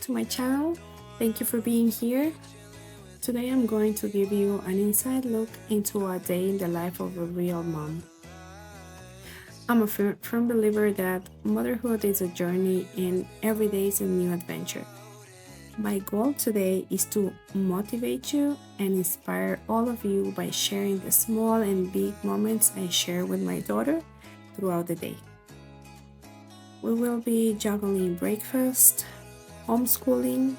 to my channel. Thank you for being here. Today I'm going to give you an inside look into a day in the life of a real mom. I'm a firm believer that motherhood is a journey and every day is a new adventure. My goal today is to motivate you and inspire all of you by sharing the small and big moments I share with my daughter throughout the day. We will be juggling breakfast, homeschooling,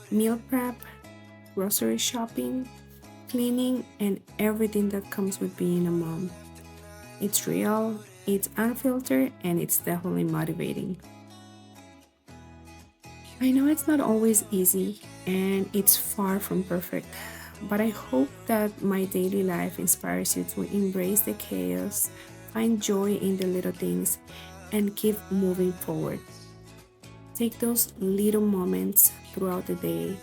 meal prep, grocery shopping, cleaning, and everything that comes with being a mom. It's real, it's unfiltered, and it's definitely motivating. I know it's not always easy and it's far from perfect, but I hope that my daily life inspires you to embrace the chaos, find joy in the little things, and keep moving forward. Take those little moments throughout the day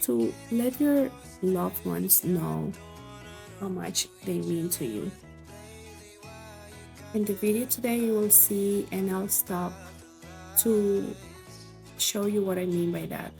to let your loved ones know how much they mean to you. In the video today, you will see, and I'll stop to show you what I mean by that.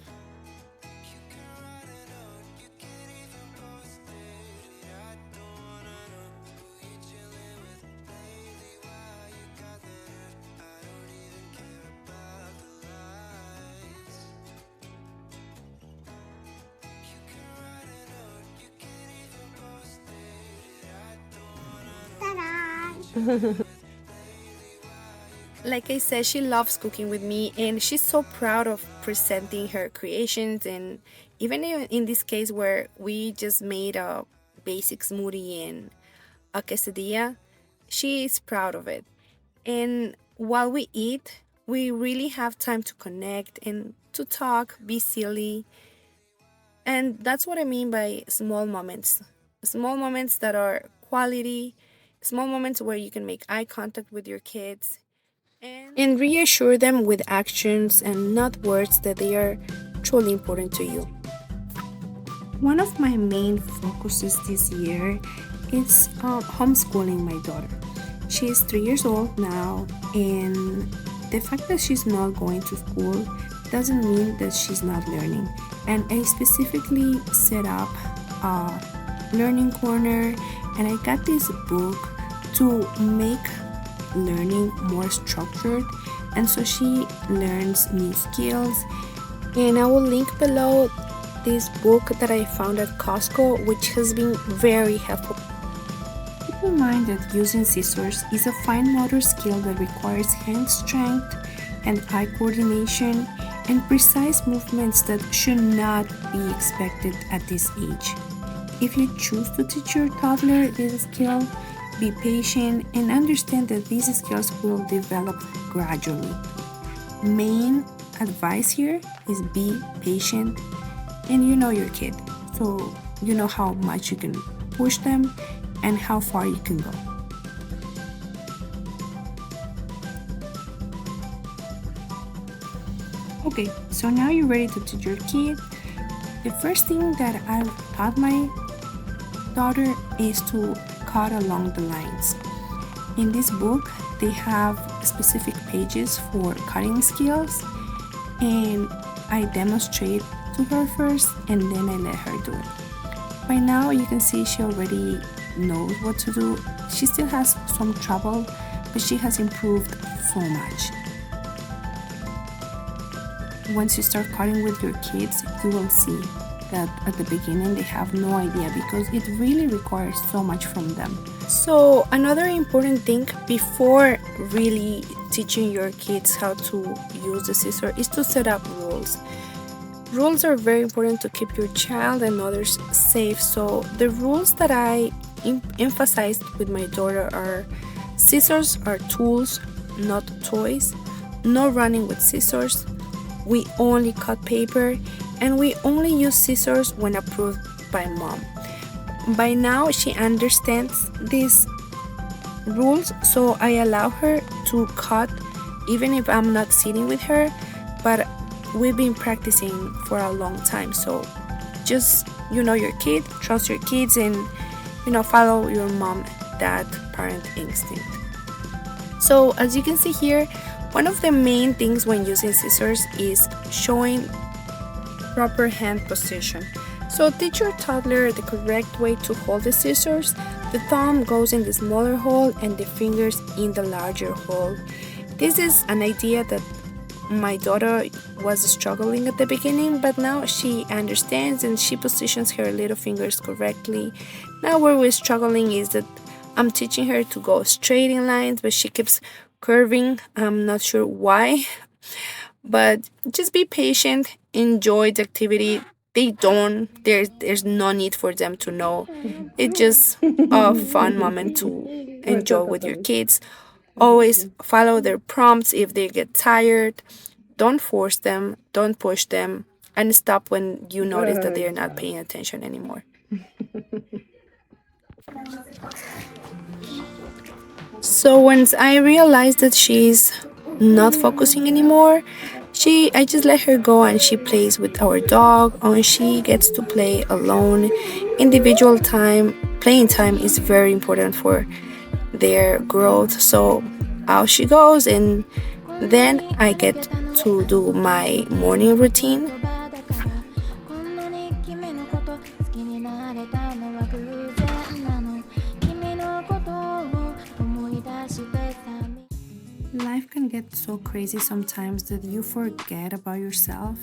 Like I said, she loves cooking with me and she's so proud of presenting her creations, and even in this case where we just made a basic smoothie and a quesadilla, she is proud of it. And while we eat, we really have time to connect and to talk, be silly. And that's what I mean by small moments. Small moments that are quality, small moments where you can make eye contact with your kids and reassure them with actions and not words that they are truly important to you. One of my main focuses this year is homeschooling my daughter. She is 3 years old now, and the fact that she's not going to school doesn't mean that she's not learning. And I specifically set up a learning corner, and I got this book to make learning more structured, and so she learns new skills. And I will link below this book that I found at Costco, which has been very helpful. Keep in mind that using scissors is a fine motor skill that requires hand strength and eye coordination and precise movements that should not be expected at this age. If you choose to teach your toddler this skill, be patient and understand that these skills will develop gradually. Main advice here is be patient, and you know your kid, so you know how much you can push them and how far you can go. Okay, so now you're ready to teach your kid. The first thing that I've taught my daughter is to cut along the lines. In this book, they have specific pages for cutting skills, and I demonstrate to her first and then I let her do it. By now you can see she already knows what to do. She still has some trouble, but she has improved so much. Once you start cutting with your kids, you will see that at the beginning they have no idea because it really requires so much from them. So another important thing before really teaching your kids how to use the scissor is to set up rules. Rules are very important to keep your child and others safe. So the rules that I emphasized with my daughter are: scissors are tools, not toys, no running with scissors, we only cut paper, and we only use scissors when approved by mom. By now she understands these rules, so I allow her to cut even if I'm not sitting with her, but we've been practicing for a long time. So just your kid, trust your kids, and follow your mom, dad, parent instinct. So as you can see here, one of the main things when using scissors is showing proper hand position. So teach your toddler the correct way to hold the scissors. The thumb goes in the smaller hole and the fingers in the larger hole. This is an idea that my daughter was struggling at the beginning, but now she understands and she positions her little fingers correctly. Now where we're struggling is that I'm teaching her to go straight in lines, but she keeps curving. I'm not sure why, but just be patient, enjoy the activity. They don't, there's no need for them to know. It's just a fun moment to enjoy with your kids. Always follow their prompts if they get tired. Don't force them, don't push them, and stop when you notice that they're not paying attention anymore. So once I realized that she's not focusing anymore, I just let her go and she plays with our dog or she gets to play alone. Individual time, playing time is very important for their growth. So out she goes and then I get to do my morning routine. Life can get so crazy sometimes that you forget about yourself.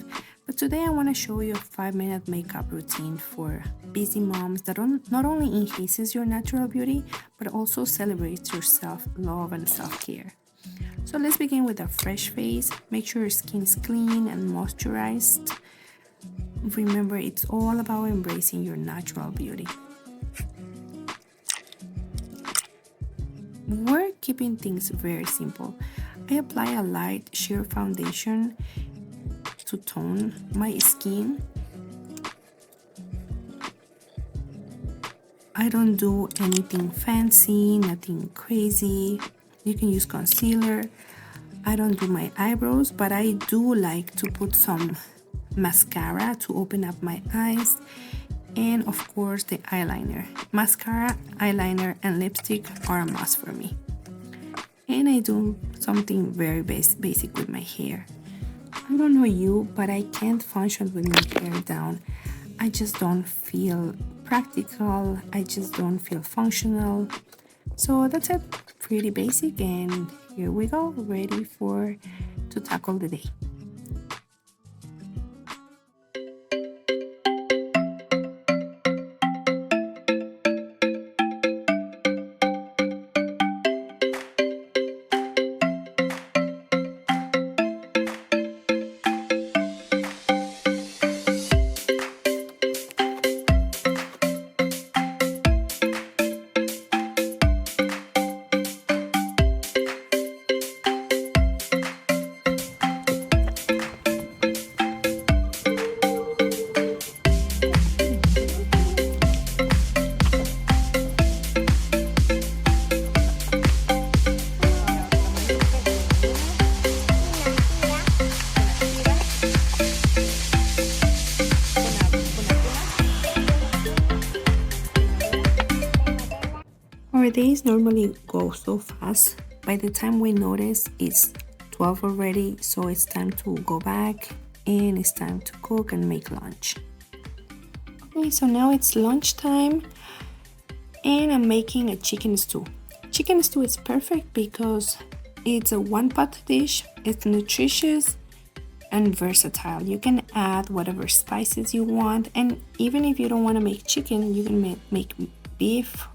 But today I want to show you a 5-minute makeup routine for busy moms that not only enhances your natural beauty, but also celebrates your self-love and self-care. So let's begin with a fresh face. Make sure your skin is clean and moisturized. Remember, it's all about embracing your natural beauty. We're keeping things very simple. I apply a light sheer foundation to tone my skin. I don't do anything fancy, nothing crazy. You can use concealer. I don't do my eyebrows, but I do like to put some mascara to open up my eyes. And of course the eyeliner. Mascara, eyeliner, and lipstick are a must for me. And I do something very basic with my hair. I don't know you, but I can't function with my hair down. I just don't feel practical. I just don't feel functional. So that's it. Pretty basic, and here we go, ready to tackle the day. Our days normally go so fast. By the time we notice, it's 12 already, so it's time to go back and it's time to cook and make lunch. Okay, so now it's lunchtime and I'm making a chicken stew. Chicken stew is perfect because it's a one-pot dish, it's nutritious and versatile. You can add whatever spices you want, and even if you don't want to make chicken, you can make beef.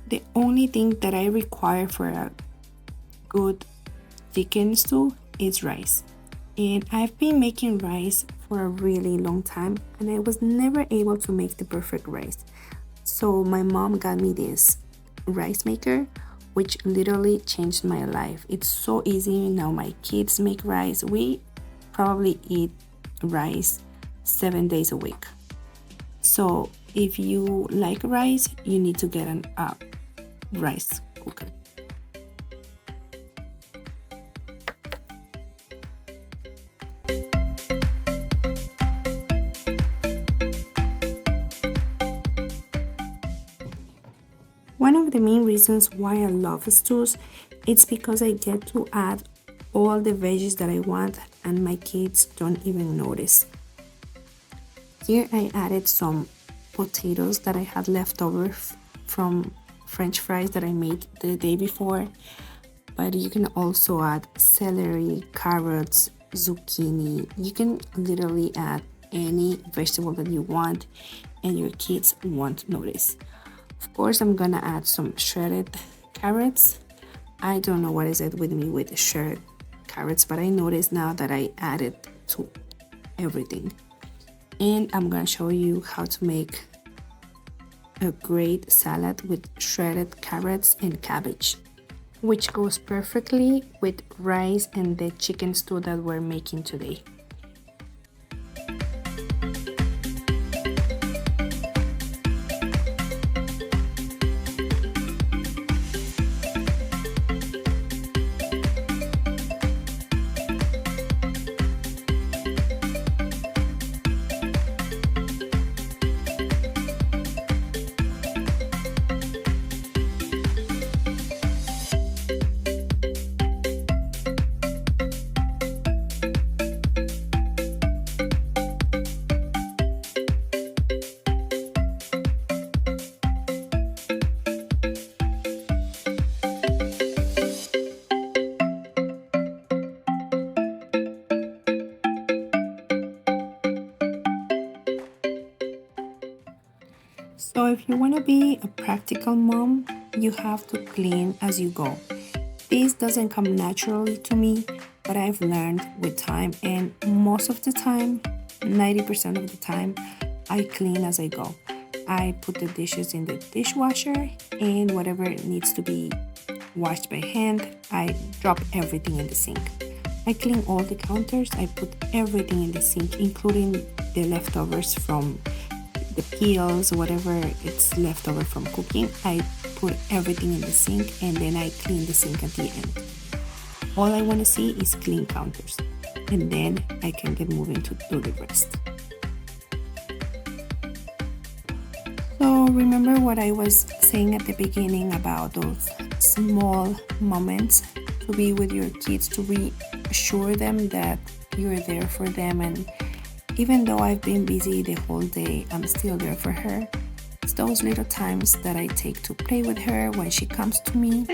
The only thing that I require for a good chicken stew is rice. And I've been making rice for a really long time and I was never able to make the perfect rice. So my mom got me this rice maker, which literally changed my life. It's so easy. Now my kids make rice. We probably eat rice 7 days a week. So if you like rice, you need to get an rice cooker. One of the main reasons why I love stews, it's because I get to add all the veggies that I want and my kids don't even notice. Here I added some potatoes that I had left over from French fries that I made the day before, but you can also add celery, carrots, zucchini. You can literally add any vegetable that you want and your kids won't notice. Of course, I'm gonna add some shredded carrots. I don't know what is it with me with shredded carrots, but I noticed now that I added to everything. And I'm gonna show you how to make a great salad with shredded carrots and cabbage, which goes perfectly with rice and the chicken stew that we're making today. So if you want to be a practical mom, you have to clean as you go. This doesn't come naturally to me, but I've learned with time, and most of the time, 90% of the time, I clean as I go. I put the dishes in the dishwasher, and whatever needs to be washed by hand, I drop everything in the sink. I clean all the counters, I put everything in the sink, including the leftovers from the peels, whatever it's left over from cooking. I put everything in the sink and then I clean the sink at the end. All I want to see is clean counters, and then I can get moving to do the rest. So remember what I was saying at the beginning about those small moments to be with your kids, to reassure them that you're there for them, and even though I've been busy the whole day, I'm still there for her. It's those little times that I take to play with her when she comes to me.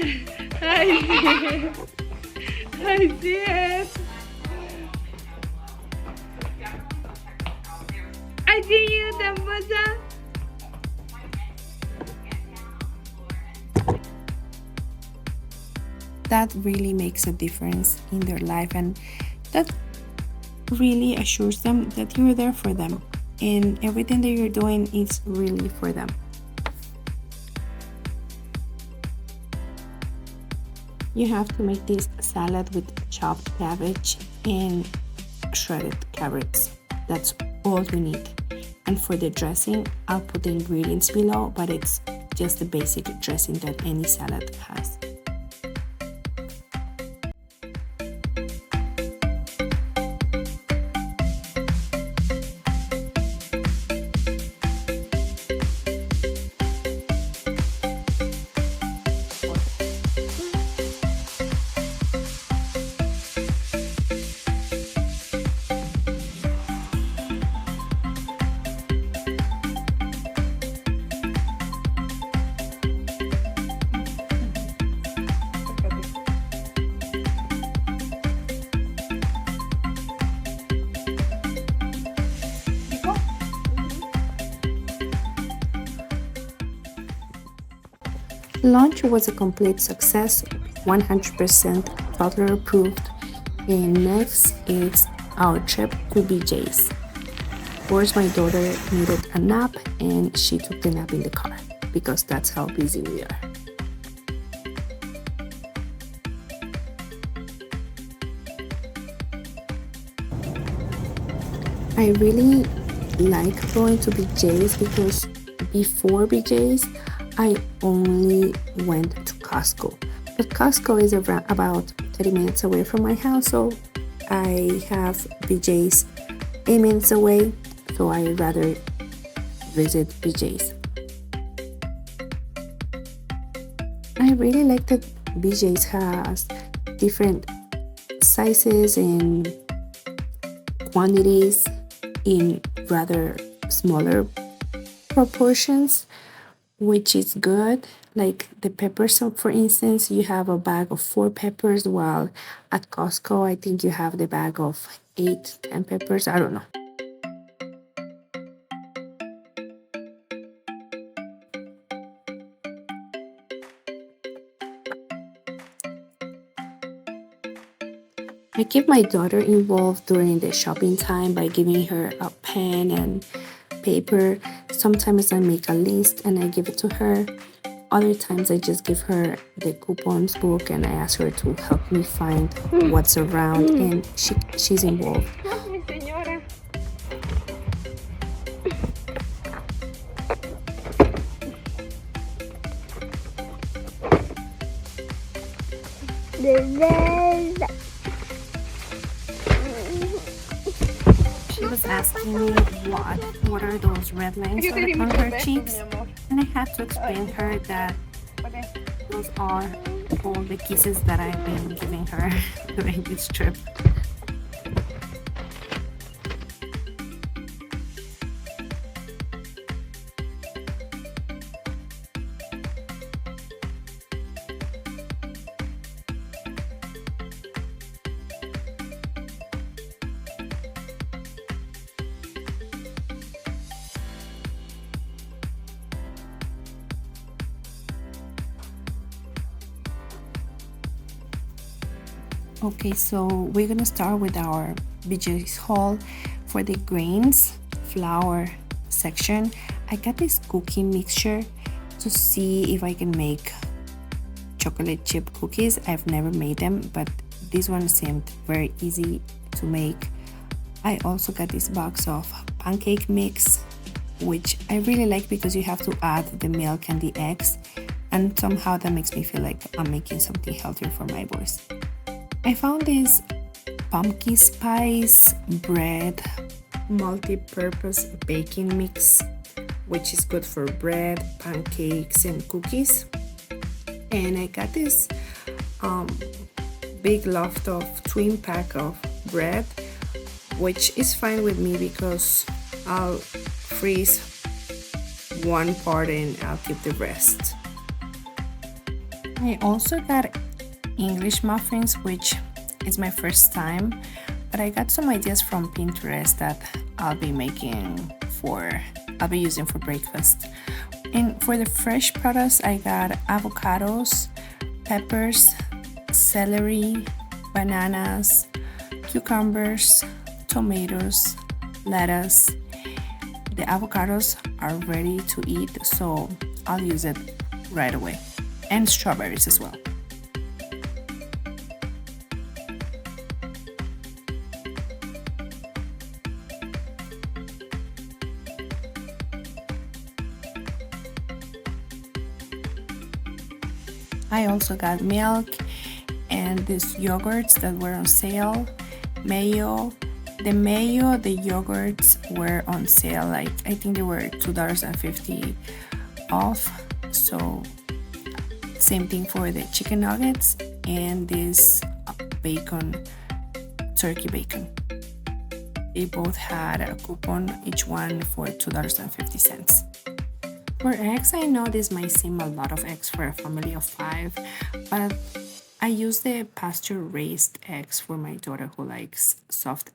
I see it. I see you, Tambosa. That really makes a difference in their life, and that really assures them that you're there for them and everything that you're doing is really for them. You have to make this salad with chopped cabbage and shredded carrots. That's all you need. And for the dressing, I'll put the ingredients below, but it's just the basic dressing that any salad has. Lunch was a complete success, 100% toddler approved, and next is our trip to BJ's. Of course, my daughter needed a nap and she took the nap in the car because that's how busy we are. I really like going to BJ's because before BJ's, I only went to Costco. But Costco is around about 30 minutes away from my house, so I have BJ's 8 minutes away, so I rather visit BJ's. I really like that BJ's has different sizes and quantities in rather smaller proportions, which is good. Like the peppers, so for instance, you have a bag of 4 peppers, while at Costco, I think you have the bag of 8, 10 peppers. I don't know. I keep my daughter involved during the shopping time by giving her a pen and paper. Sometimes I make a list and I give it to her. Other times I just give her the coupons book and I ask her to help me find what's around, and she's involved. Mi señora. She was asking me what are those red lines on her cheeks, and I had to explain her that those are all the kisses that I've been giving her during this trip. Okay, so we're gonna start with our BJ's haul. For the grains, flour section, I got this cookie mixture to see if I can make chocolate chip cookies. I've never made them, but this one seemed very easy to make. I also got this box of pancake mix, which I really like because you have to add the milk and the eggs, and somehow that makes me feel like I'm making something healthier for my boys. I found this pumpkin spice bread multi-purpose baking mix, which is good for bread, pancakes, and cookies. And I got this big loft of twin pack of bread, which is fine with me because I'll freeze one part and I'll keep the rest. I also got English muffins, which is my first time, but I got some ideas from Pinterest that I'll be using for breakfast. And for the fresh produce, I got avocados, peppers, celery, bananas, cucumbers, tomatoes, lettuce. The avocados are ready to eat, so I'll use it right away. And strawberries as well. I also got milk and these yogurts that were on sale, mayo. The yogurts were on sale, like I think they were $2.50 off. So same thing for the chicken nuggets and this turkey bacon. They both had a coupon, each one for $2.50. For eggs, I know this might seem a lot of eggs for a family of 5, but I use the pasture-raised eggs for my daughter who likes soft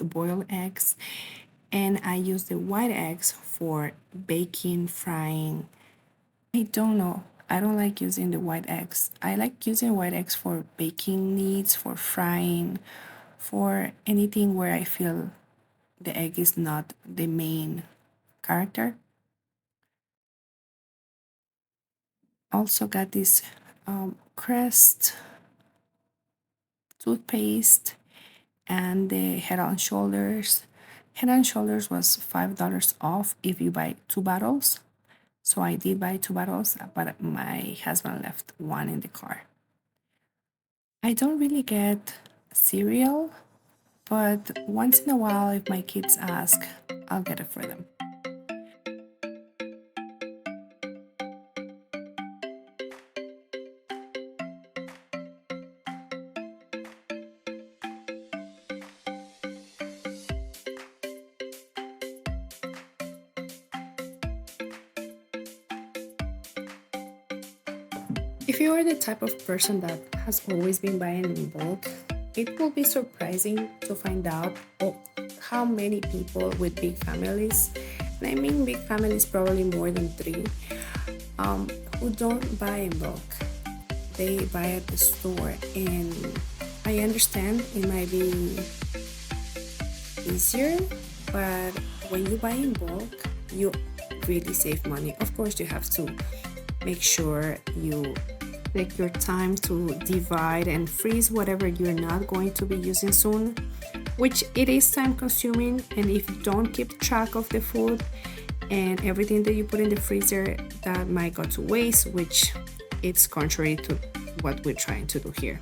boiled eggs, and I use the white eggs for baking, frying. I don't know. I don't like using the white eggs. I like using white eggs for baking needs, for frying, for anything where I feel the egg is not the main character. Also got this Crest toothpaste and the Head and Shoulders. Head and Shoulders was $5 off if you buy 2 bottles. So I did buy 2 bottles, but my husband left one in the car. I don't really get cereal, but once in a while, if my kids ask, I'll get it for them. If you are the type of person that has always been buying in bulk, it will be surprising to find out how many people with big families, and I mean big families probably more than three, who don't buy in bulk. They buy at the store, and I understand it might be easier, but when you buy in bulk, you really save money. Of course, you have to make sure you take your time to divide and freeze whatever you're not going to be using soon, which it is time consuming. And if you don't keep track of the food and everything that you put in the freezer, that might go to waste, which it's contrary to what we're trying to do here.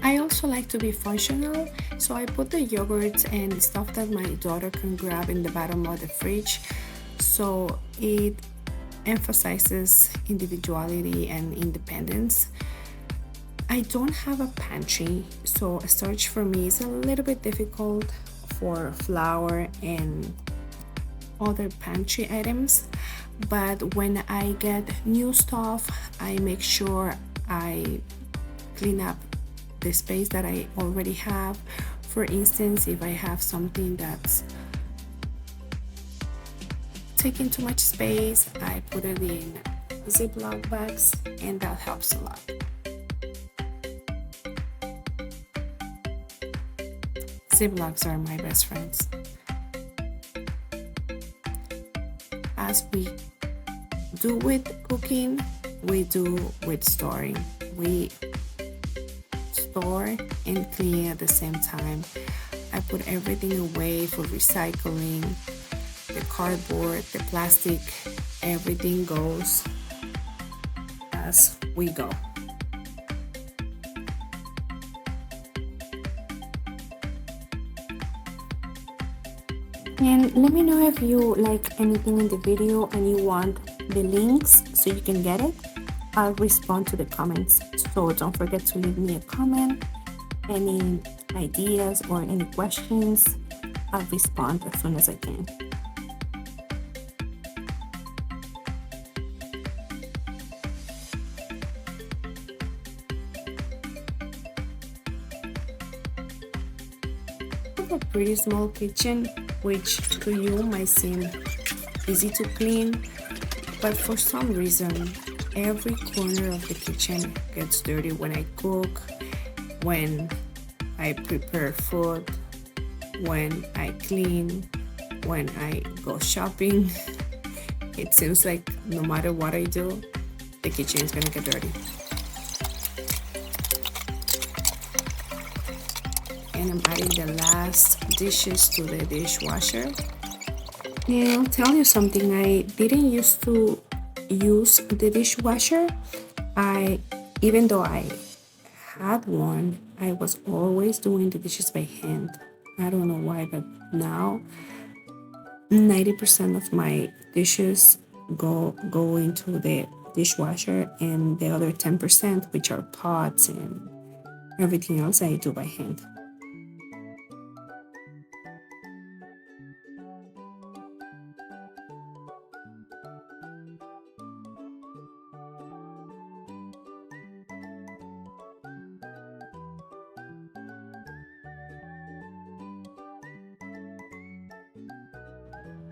I also like to be functional, so I put the yogurts and stuff that my daughter can grab in the bottom of the fridge, so it emphasizes individuality and independence. I don't have a pantry, so a storage for me is a little bit difficult for flour and other pantry items. But when I get new stuff, I make sure I clean up the space that I already have. For instance, if I have something that's taking too much space, I put it in Ziploc bags, and that helps a lot. Ziplocs are my best friends. As we do with cooking, we do with storing. We store and clean at the same time. I put everything away for recycling. The cardboard, the plastic, everything goes as we go. And let me know if you like anything in the video and you want the links so you can get it. I'll respond to the comments. So don't forget to leave me a comment. Any ideas or any questions, I'll respond as soon as I can. I have a pretty small kitchen, which to you might seem easy to clean, but for some reason, every corner of the kitchen gets dirty when I cook, when I prepare food, when I clean, when I go shopping. It seems like no matter what I do, the kitchen is gonna get dirty. And I'm adding the last dishes to the dishwasher. And I'll tell you something, I didn't used to use the dishwasher. Even though I had one, I was always doing the dishes by hand. I don't know why, but now 90% of my dishes go into the dishwasher, and the other 10%, which are pots and everything else, I do by hand.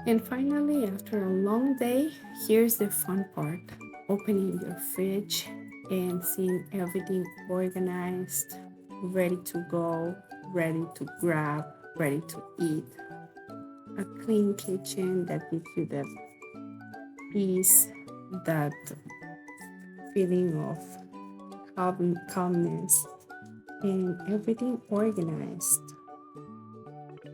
And finally, after a long day, here's the fun part: opening your fridge and seeing everything organized, ready to go, ready to grab, ready to eat. A clean kitchen that gives you the peace, that feeling of calmness, and everything organized.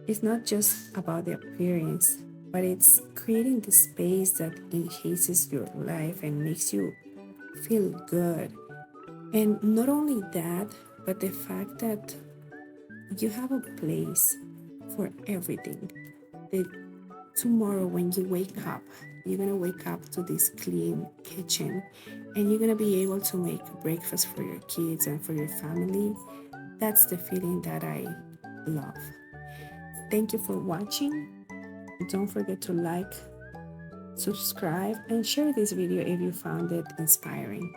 It's not just about the appearance, but it's creating the space that enhances your life and makes you feel good. And not only that, but the fact that you have a place for everything. That tomorrow when you wake up, you're gonna wake up to this clean kitchen, and you're gonna be able to make breakfast for your kids and for your family. That's the feeling that I love. Thank you for watching. Don't forget to like, subscribe, and share this video if you found it inspiring.